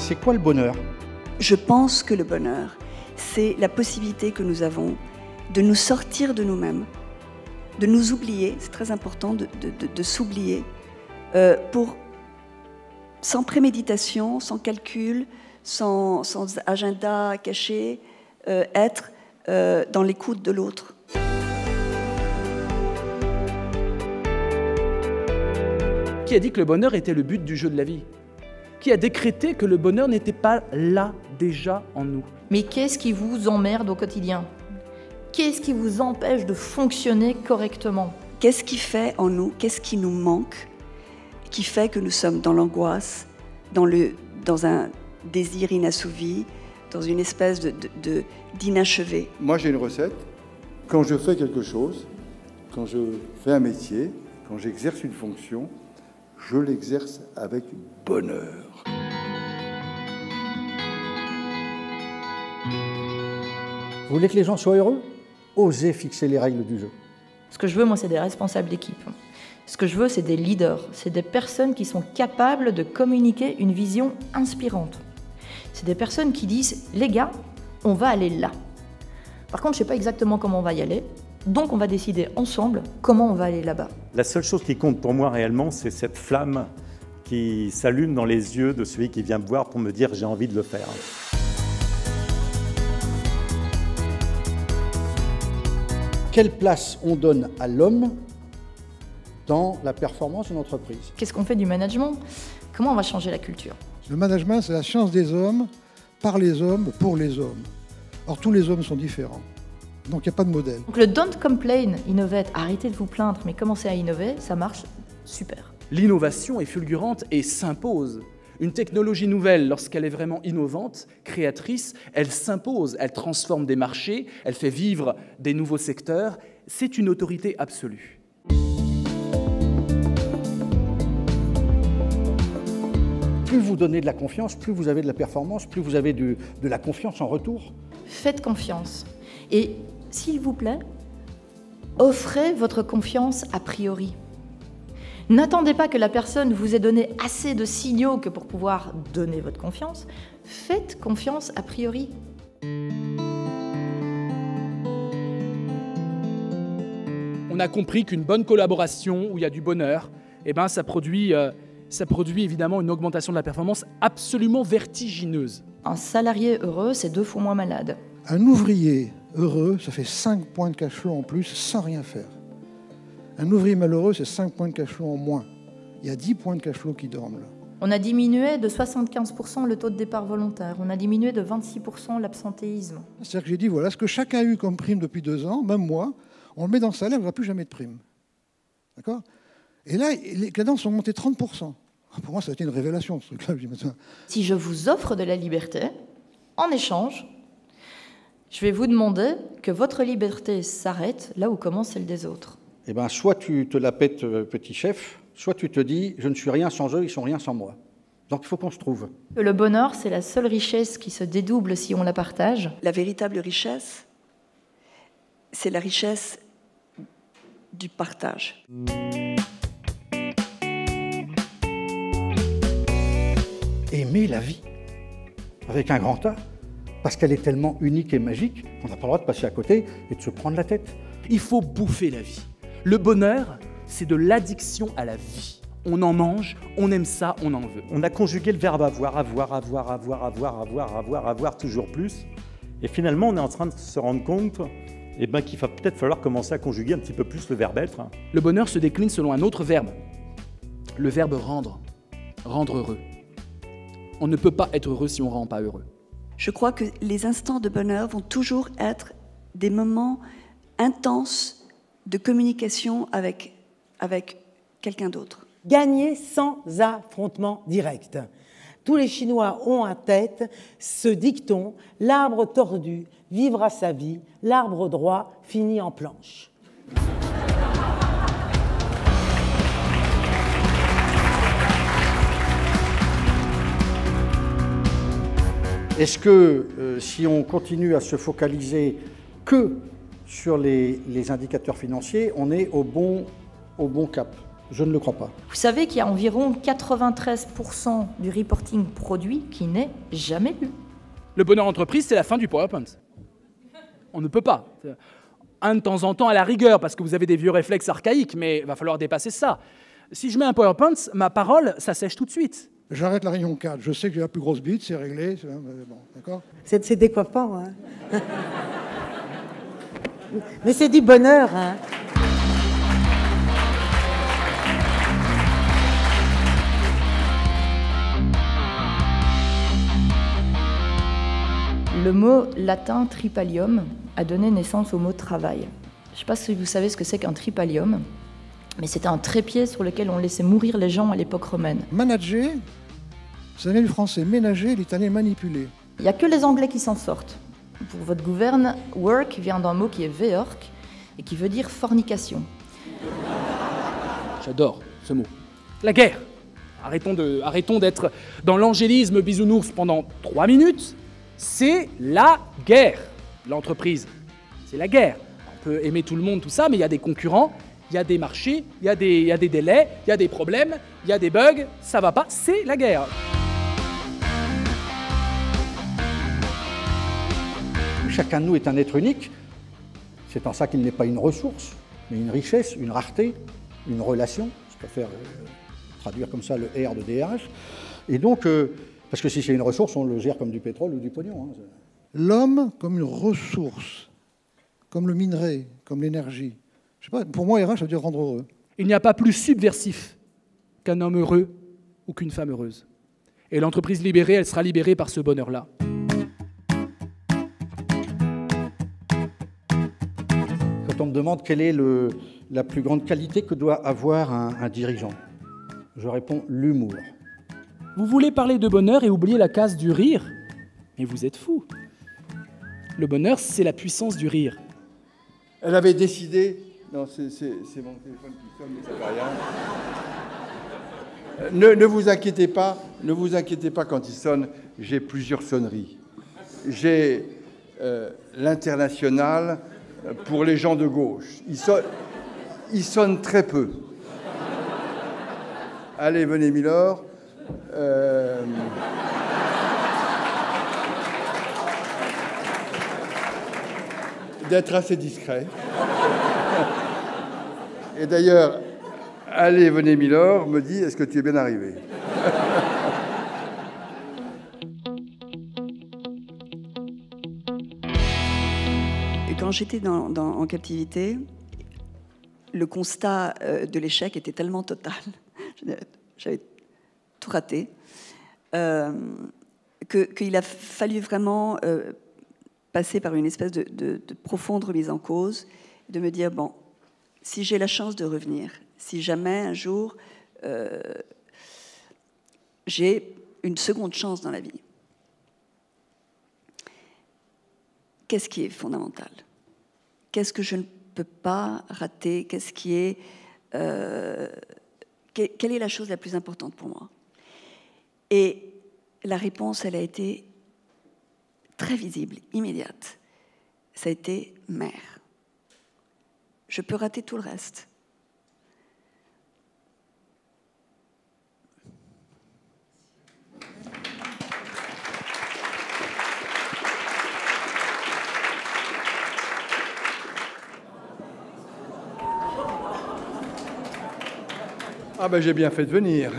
c'est quoi le bonheur? Je pense que le bonheur, c'est la possibilité que nous avons de nous sortir de nous-mêmes, de nous oublier, c'est très important de s'oublier, sans préméditation, sans calcul, sans agenda caché, être dans l'écoute de l'autre. Qui a dit que le bonheur était le but du jeu de la vie? Qui a décrété que le bonheur n'était pas là, déjà en nous? Mais qu'est-ce qui vous emmerde au quotidien? Qu'est-ce qui vous empêche de fonctionner correctement? Qu'est-ce qui fait en nous, qu'est-ce qui nous manque, qui fait que nous sommes dans l'angoisse, dans un désir inassouvi, dans une espèce d'inachevé? Moi, j'ai une recette. Quand je fais quelque chose, quand je fais un métier, quand j'exerce une fonction, je l'exerce avec bonheur. Vous voulez que les gens soient heureux? Osez fixer les règles du jeu. Ce que je veux, moi, c'est des responsables d'équipe. Ce que je veux, c'est des leaders. C'est des personnes qui sont capables de communiquer une vision inspirante. C'est des personnes qui disent « Les gars, on va aller là. Par contre, je ne sais pas exactement comment on va y aller. Donc, on va décider ensemble comment on va aller là-bas. » La seule chose qui compte pour moi réellement, c'est cette flamme qui s'allume dans les yeux de celui qui vient me voir pour me dire « J'ai envie de le faire ». Quelle place on donne à l'homme dans la performance d'une entreprise? Qu'est-ce qu'on fait du management? Comment on va changer la culture? Le management, c'est la science des hommes, par les hommes, pour les hommes. Or, tous les hommes sont différents. Donc, il n'y a pas de modèle. Donc, le don't complain, innovate, arrêtez de vous plaindre, mais commencez à innover, ça marche super. L'innovation est fulgurante et s'impose. Une technologie nouvelle, lorsqu'elle est vraiment innovante, créatrice, elle s'impose, elle transforme des marchés, elle fait vivre des nouveaux secteurs. C'est une autorité absolue. Plus vous donnez de la confiance, plus vous avez de la performance, plus vous avez de la confiance en retour. Faites confiance. Et, s'il vous plaît, offrez votre confiance a priori. N'attendez pas que la personne vous ait donné assez de signaux que pour pouvoir donner votre confiance. Faites confiance a priori. On a compris qu'une bonne collaboration où il y a du bonheur, eh ben, ça produit évidemment une augmentation de la performance absolument vertigineuse. Un salarié heureux, c'est 2 fois moins malade. Un ouvrier heureux, ça fait 5 points de cash flow en plus sans rien faire. Un ouvrier malheureux, c'est 5 points de cash flow en moins. Il y a 10 points de cash flow qui dorment là. On a diminué de 75% le taux de départ volontaire. On a diminué de 26% l'absentéisme. C'est-à-dire que j'ai dit, voilà, ce que chacun a eu comme prime depuis 2 ans, même moi, on le met dans le salaire, il n'y aura plus jamais de prime. D'accord? Et là, les cadences ont monté 30%. Pour moi, ça a été une révélation, ce truc-là. Si je vous offre de la liberté, en échange, je vais vous demander que votre liberté s'arrête là où commence celle des autres. Eh bien, soit tu te la pètes, petit chef, soit tu te dis « je ne suis rien sans eux, ils sont rien sans moi ». Donc il faut qu'on se trouve. Le bonheur, c'est la seule richesse qui se dédouble si on la partage. La véritable richesse, c'est la richesse du partage. Aimer la vie, avec un grand A, parce qu'elle est tellement unique et magique qu'on n'a pas le droit de passer à côté et de se prendre la tête. Il faut bouffer la vie. Le bonheur, c'est de l'addiction à la vie. On en mange, on aime ça, on en veut. On a conjugué le verbe avoir, avoir toujours plus. Et finalement, on est en train de se rendre compte qu'il va peut-être falloir commencer à conjuguer un petit peu plus le verbe être. Le bonheur se décline selon un autre verbe. Le verbe rendre. Rendre heureux. On ne peut pas être heureux si on ne rend pas heureux. Je crois que les instants de bonheur vont toujours être des moments intenses de communication avec quelqu'un d'autre. Gagner sans affrontement direct. Tous les Chinois ont en tête ce dicton « l'arbre tordu vivra sa vie, l'arbre droit finit en planche ». Est-ce que si on continue à se focaliser que sur les indicateurs financiers, on est au bon cap? Je ne le crois pas. Vous savez qu'il y a environ 93% du reporting produit qui n'est jamais lu. Le bonheur entreprise, c'est la fin du PowerPoint. On ne peut pas. Un de temps en temps à la rigueur, parce que vous avez des vieux réflexes archaïques, mais il va falloir dépasser ça. Si je mets un PowerPoint, ma parole, ça sèche tout de suite. J'arrête la réunion 4. Je sais que j'ai la plus grosse bite, c'est réglé. Bon, d'accord. C'est décoiffant, hein. Mais c'est du bonheur, hein. Le mot latin tripalium a donné naissance au mot travail. Je ne sais pas si vous savez ce que c'est qu'un tripalium, mais c'était un trépied sur lequel on laissait mourir les gens à l'époque romaine. Manager, ça vient du français ménager, l'italien manipuler. Il n'y a que les Anglais qui s'en sortent. Pour votre gouverne, work vient d'un mot qui est veork et qui veut dire fornication. J'adore ce mot. La guerre. Arrêtons d'être dans l'angélisme bisounours pendant 3 minutes. C'est la guerre. L'entreprise, c'est la guerre. On peut aimer tout le monde, tout ça, mais il y a des concurrents, il y a des marchés, il y a des délais, il y a des problèmes, il y a des bugs, ça va pas, c'est la guerre. Chacun de nous est un être unique. C'est en ça qu'il n'est pas une ressource, mais une richesse, une rareté, une relation. Je préfère traduire comme ça le R de DRH. Et donc, parce que si c'est une ressource, on le gère comme du pétrole ou du pognon. Hein. L'homme comme une ressource, comme le minerai, comme l'énergie. Je sais pas, pour moi, RH, ça veut dire rendre heureux. Il n'y a pas plus subversif qu'un homme heureux ou qu'une femme heureuse. Et l'entreprise libérée, elle sera libérée par ce bonheur-là. Quand on me demande quelle est la plus grande qualité que doit avoir un dirigeant, je réponds l'humour. Vous voulez parler de bonheur et oublier la case du rire? Mais vous êtes fou. Le bonheur, c'est la puissance du rire. Elle avait décidé... Non, c'est mon téléphone qui sonne, mais ça ne fait rien. Ne vous inquiétez pas quand il sonne, j'ai plusieurs sonneries. J'ai l'international pour les gens de gauche. Il sonne très peu. Allez, venez, Milord. D'être assez discret. Et d'ailleurs, allez, venez, Milord, me dit, est-ce que tu es bien arrivé? Quand j'étais en captivité, le constat de l'échec était tellement total, j'avais tout raté, qu'il a fallu vraiment passer par une espèce de profonde remise en cause, de me dire, bon, si j'ai la chance de revenir, si jamais un jour j'ai une seconde chance dans la vie, qu'est-ce qui est fondamental? Qu'est-ce que je ne peux pas rater? Qu'est-ce qui est... quelle est la chose la plus importante pour moi? Et la réponse, elle a été très visible, immédiate. Ça a été mère. Je peux rater tout le reste. Ah ben j'ai bien fait de venir.